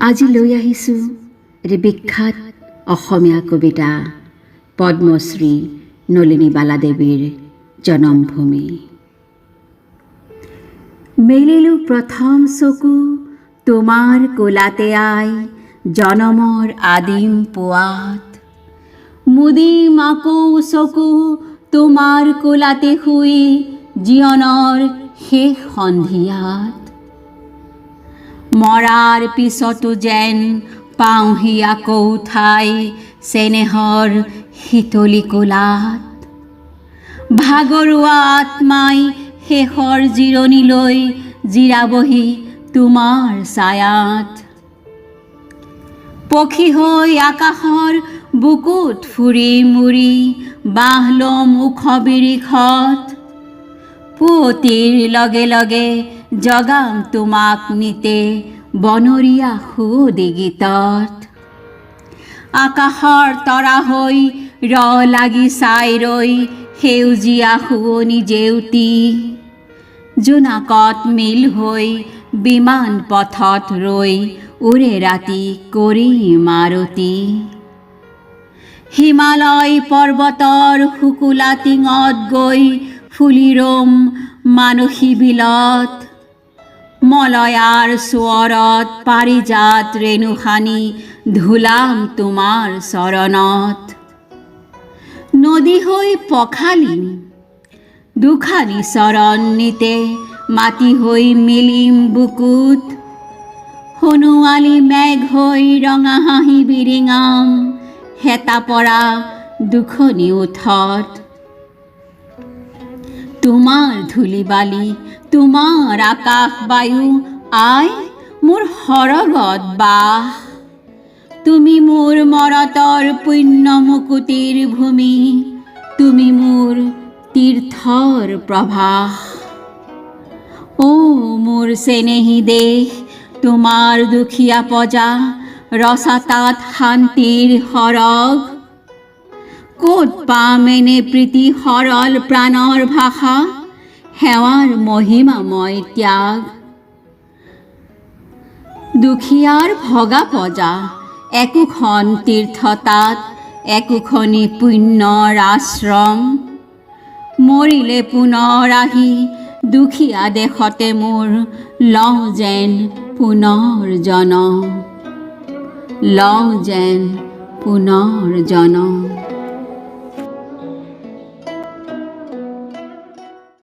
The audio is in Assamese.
আজি লৈ আহিছোঁ এটি বিখ্যাত অসমীয়া কবিতা পদ্মশ্ৰী নলিনী বালাদেৱীৰ জনমভূমি। মেলিলোঁ প্ৰথম চকু তোমাৰ কোলাতে আই, জনমৰ আদিম পুৱাত। মুদিম আকৌ চকু তোমাৰ কোলাতে শুই, জীৱনৰ শেষ সন্ধিয়াত। মৰাৰ পিছতো যেন পাওঁহি আকৌ ঠাই, চেনেহৰ শীতলী কোলাত। ভাগৰুৱা আত্মাই শেষৰ জিৰণিলৈ জিৰাবহি তোমাৰ ছায়াত। পক্ষী হৈ আকাশৰ বুকুত ফুৰি মুৰি, বাঁহ ল'ম ওখ বিৰিখত। পুৱতিৰ লগে লগে জগাম তোমাক নিতে, বনৰীয়া সুদিগিতত। আকাশৰ তৰা হৈ লাগি চাই ৰৈ, সেউজীয়া শুৱনি জেউতি। জোনাকত মিল হৈ বিমান পথত ৰৈ, উৰে ৰাতি কৰি মাৰুতি। হিমালয় পৰ্বতৰ শুকুলা টিঙত গৈ ফুলি ৰ'ম মানসী বিলত। মলয়াৰ সোঁৱৰত পাৰিজাত ৰেণু সানি ধুলাম তোমাৰ চৰণত। নদী হৈ পখালিম দুখানি চৰণ নিতে, মাটি হৈ মিলিম বুকুত। সোণোৱালী মেঘ হৈ ৰঙা হাঁহি বিৰিঙাম, হেতা পৰা দুখনি ওঠত। তোমাৰ ধূলি বালি, তোমাৰ আকাশ বায়ু, আই মোৰ সৰগত বাস। তুমি মোৰ মৰতৰ পুণ্য মুকুতিৰ ভূমি, তুমি মোৰ তীৰ্থৰ প্ৰভাস। মোৰ চেনেহী দেশ, তোমাৰ দুখীয়া প্ৰজা, ৰচা তাত শান্তিৰ সৰগ। ক'ত পাম এনে প্ৰীতি সৰল প্ৰাণৰ ভাষা, সেৱাৰ মহিমাময় ত্যাগ। দুখীয়াৰ ভগা প্ৰজা একোখন তীৰ্থ তাত, একোখনি পুণ্যৰ আশ্ৰম। মৰিলে পুনৰ আহি দুখীয়া দেশতে মোৰ, লওঁ যেন পুনৰ জনম, লওঁ যেন পুনৰ জনম।